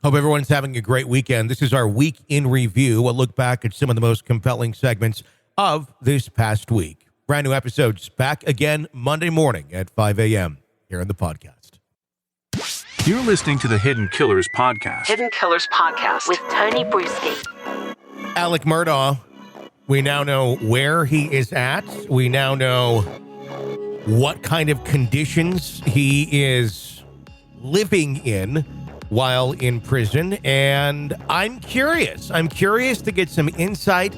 Hope everyone's having a great weekend. This is our week in review, a look back at some of the most compelling segments of this past week. Brand new episodes back again Monday morning at 5 a.m. here on the podcast. You're listening to the Hidden Killers Podcast. Hidden Killers Podcast with Tony Bruschi. Alex Murdaugh, we now know where he is at. We now know what kind of conditions he is living in while in prison. And I'm curious to get some insight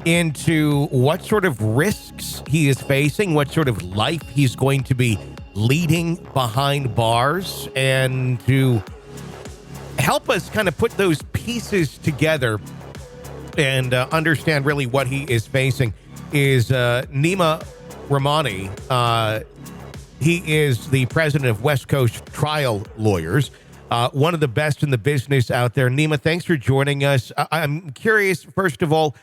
into what sort of risks he is facing, what sort of life he's going to be leading behind bars, and to help us kind of put those pieces together and understand really what he is facing is Nima Rahmani. He is the president of West Coast Trial Lawyers, one of the best in the business out there. Nima, thanks for joining us. I'm curious, first of all,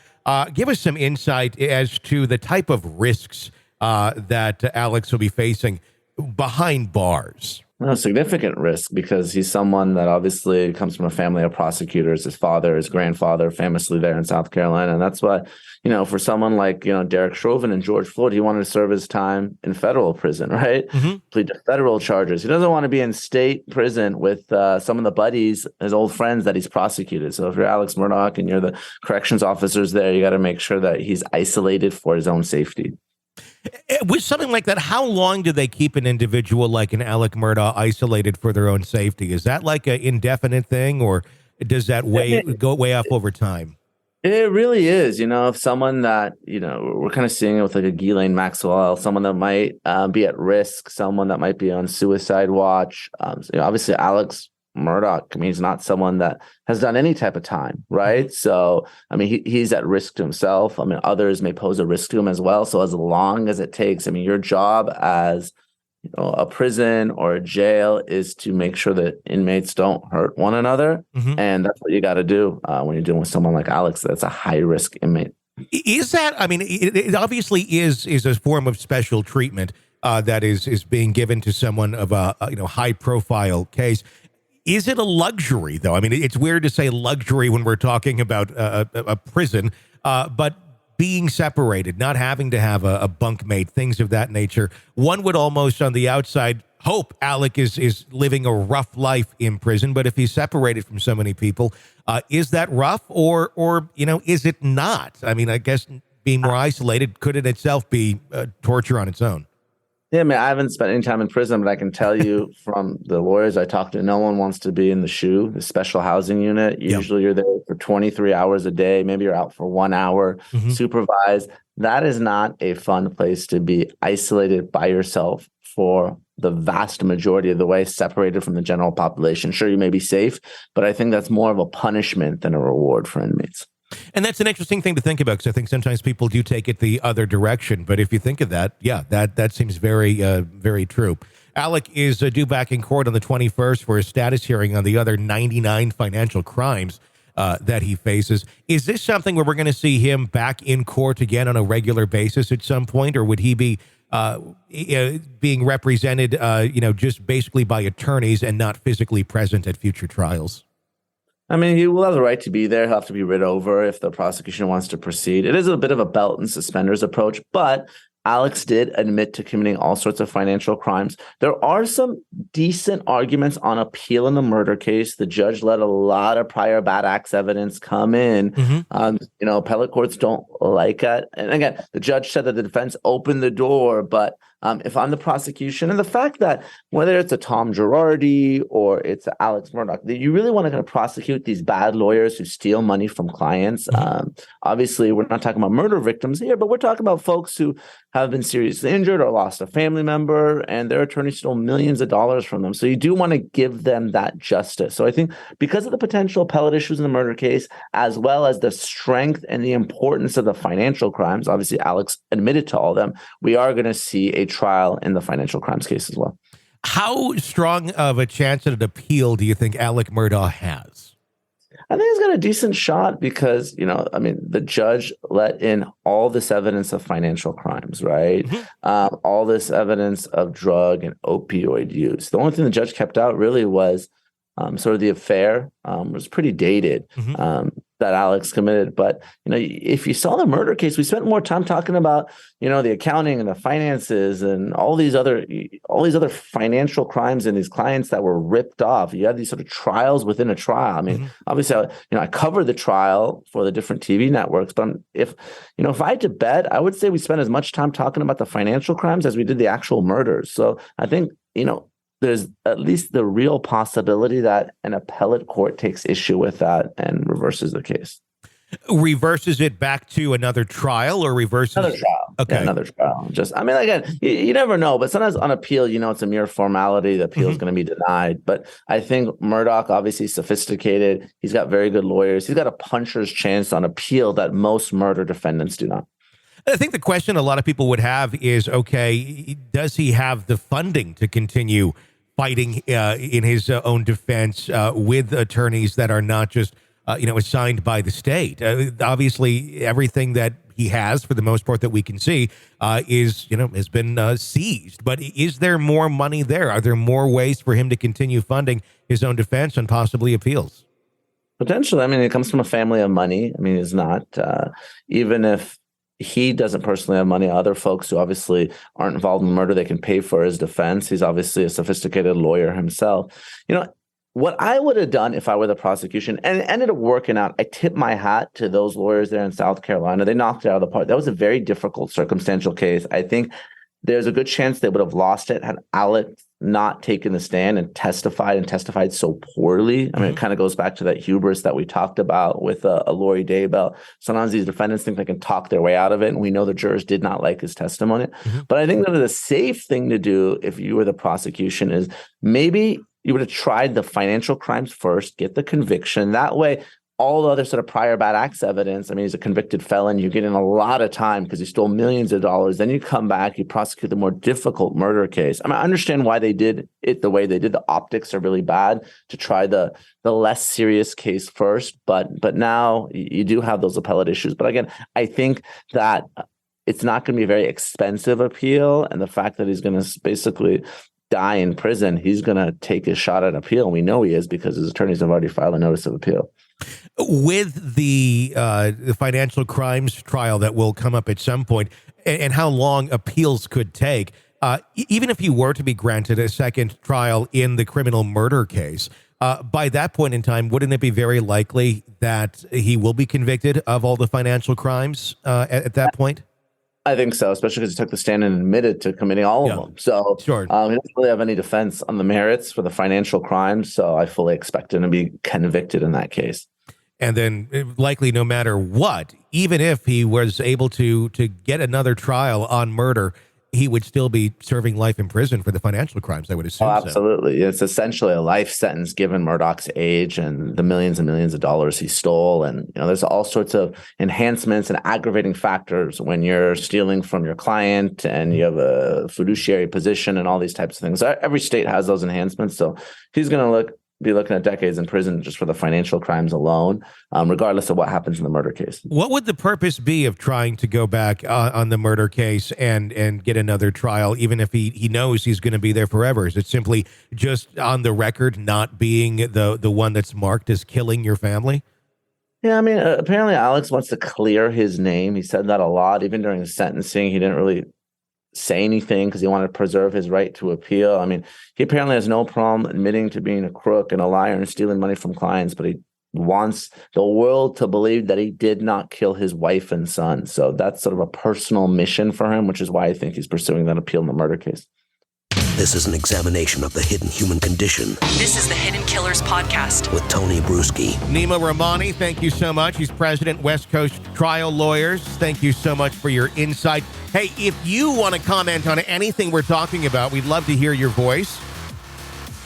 give us some insight as to the type of risks that Alex will be facing behind bars. No, significant risk, because he's someone that obviously comes from a family of prosecutors. His father, his grandfather, famously there in South Carolina. And that's why, for someone like, Derek Chauvin and George Floyd, he wanted to serve his time in federal prison, right? Mm-hmm. Plead to federal charges. He doesn't want to be in state prison with some of the buddies, his old friends that he's prosecuted. So if you're Alex Murdaugh and you're the corrections officers there, you got to make sure that he's isolated for his own safety. With something like that, how long do they keep an individual like an Alex Murdaugh isolated for their own safety? Is that like an indefinite thing, or does that go way up over time? It really is. If someone that, we're kind of seeing it with like a Ghislaine Maxwell, someone that might be at risk, someone that might be on suicide watch. Obviously, Alex Murdaugh, he's not someone that has done any type of time, right? So, he's at risk to himself. Others may pose a risk to him as well. So as long as it takes, your job as a prison or a jail is to make sure that inmates don't hurt one another. Mm-hmm. And that's what you got to do when you're dealing with someone like Alex. That's a high risk inmate. Is that, it obviously is a form of special treatment that is being given to someone of a high profile case. Is it a luxury, though? It's weird to say luxury when we're talking about a prison, but being separated, not having to have a bunkmate, things of that nature. One would almost, on the outside, hope Alec is living a rough life in prison. But if he's separated from so many people, is that rough, or is it not? I guess being more isolated could in itself be torture on its own. Yeah, I haven't spent any time in prison, but I can tell you from the lawyers I talked to, no one wants to be in the SHU, the special housing unit. Usually you're there for 23 hours a day. Maybe you're out for 1 hour, supervised. That is not a fun place to be, isolated by yourself for the vast majority of the way, separated from the general population. Sure, you may be safe, but I think that's more of a punishment than a reward for inmates. And that's an interesting thing to think about, because I think sometimes people do take it the other direction. But if you think of that, that seems very, very true. Alec is due back in court on the 21st for a status hearing on the other 99 financial crimes that he faces. Is this something where we're going to see him back in court again on a regular basis at some point, or would he be being represented, just basically by attorneys and not physically present at future trials? He will have the right to be there. He'll have to be writ over if the prosecution wants to proceed. It is a bit of a belt and suspenders approach, but Alex did admit to committing all sorts of financial crimes. There are some decent arguments on appeal in the murder case. The judge let a lot of prior bad acts evidence come in. Appellate courts don't like it. And again, the judge said that the defense opened the door, but if I'm the prosecution, and the fact that whether it's a Tom Girardi or it's a Alex Murdaugh, that you really want to kind of prosecute these bad lawyers who steal money from clients. Obviously, we're not talking about murder victims here, but we're talking about folks who have been seriously injured or lost a family member, and their attorney stole millions of dollars from them. So you do want to give them that justice. So I think because of the potential appellate issues in the murder case, as well as the strength and the importance of the financial crimes, obviously Alex admitted to all of them, we are going to see a trial in the financial crimes case as well. How strong of a chance at an appeal do you think Alex Murdaugh has? I think he's got a decent shot because, the judge let in all this evidence of financial crimes, right? All this evidence of drug and opioid use. The only thing the judge kept out really was sort of the affair was pretty dated. That Alex committed. But, if you saw the murder case, we spent more time talking about, the accounting and the finances and all these other financial crimes and these clients that were ripped off. You had these sort of trials within a trial. I mean, obviously, I covered the trial for the different TV networks, but if I had to bet, I would say we spent as much time talking about the financial crimes as we did the actual murders. So I think, there's at least the real possibility that an appellate court takes issue with that and reverses the case. Reverses it back to another trial or reverses another trial. Okay. Yeah, another trial. Again, you never know, but sometimes on appeal, it's a mere formality. The appeal is going to be denied. But I think Murdaugh, obviously sophisticated. He's got very good lawyers. He's got a puncher's chance on appeal that most murder defendants do not. I think the question a lot of people would have is, okay, does he have the funding to continue fighting in his own defense with attorneys that are not just, assigned by the state? Obviously, everything that he has, for the most part, that we can see, has been seized. But is there more money there? Are there more ways for him to continue funding his own defense and possibly appeals? Potentially. It comes from a family of money. It's not, even if he doesn't personally have money, other folks who obviously aren't involved in murder, they can pay for his defense. He's obviously a sophisticated lawyer himself. What I would have done if I were the prosecution, and it ended up working out, I tip my hat to those lawyers there in South Carolina. They knocked it out of the park. That was a very difficult circumstantial case. I think there's a good chance they would have lost it had Alex not taken the stand and testified so poorly. It kind of goes back to that hubris that we talked about with a Lori Daybell. Sometimes these defendants think they can talk their way out of it, and we know the jurors did not like his testimony. But I think that the safe thing to do if you were the prosecution is maybe you would have tried the financial crimes first, get the conviction. That way, all the other sort of prior bad acts evidence. He's a convicted felon. You get in a lot of time because he stole millions of dollars. Then you come back, you prosecute the more difficult murder case. I understand why they did it the way they did. The optics are really bad to try the less serious case first. But now you do have those appellate issues. But again, I think that it's not going to be a very expensive appeal. And the fact that he's going to basically die in prison, he's going to take his shot at appeal. And we know he is because his attorneys have already filed a notice of appeal. With the financial crimes trial that will come up at some point, and how long appeals could take, even if he were to be granted a second trial in the criminal murder case, by that point in time, wouldn't it be very likely that he will be convicted of all the financial crimes at that point? I think so, especially because he took the stand and admitted to committing all of them. So sure. He doesn't really have any defense on the merits for the financial crimes. So I fully expect him to be convicted in that case. And then likely no matter what, even if he was able to get another trial on murder, he would still be serving life in prison for the financial crimes, I would assume. Oh, absolutely. So. It's essentially a life sentence given Murdaugh's age and the millions and millions of dollars he stole. And there's all sorts of enhancements and aggravating factors when you're stealing from your client and you have a fiduciary position and all these types of things. Every state has those enhancements. So he's going to be looking at decades in prison just for the financial crimes alone, regardless of what happens in the murder case. What would the purpose be of trying to go back on the murder case and get another trial, even if he knows he's going to be there forever? Is it simply just on the record not being the one that's marked as killing your family? Yeah, apparently Alex wants to clear his name. He said that a lot. Even during the sentencing, he didn't really say anything because he wanted to preserve his right to appeal. He apparently has no problem admitting to being a crook and a liar and stealing money from clients, but he wants the world to believe that he did not kill his wife and son. So that's sort of a personal mission for him, which is why I think he's pursuing that appeal in the murder case. This is an examination of the hidden human condition. This is the Hidden Killers Podcast with Tony Bruschi. Nima Rahmani, thank you so much. He's president, West Coast Trial Lawyers. Thank you so much for your insight. Hey, if you want to comment on anything we're talking about, we'd love to hear your voice.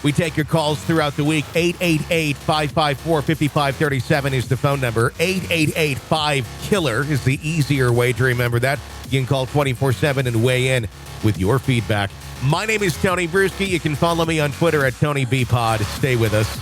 We take your calls throughout the week. 888-554-5537 is the phone number. 888-5-KILLER is the easier way to remember that. You can call 24/7 and weigh in with your feedback. My name is Tony Bruschi. You can follow me on Twitter at TonyBPod. Stay with us.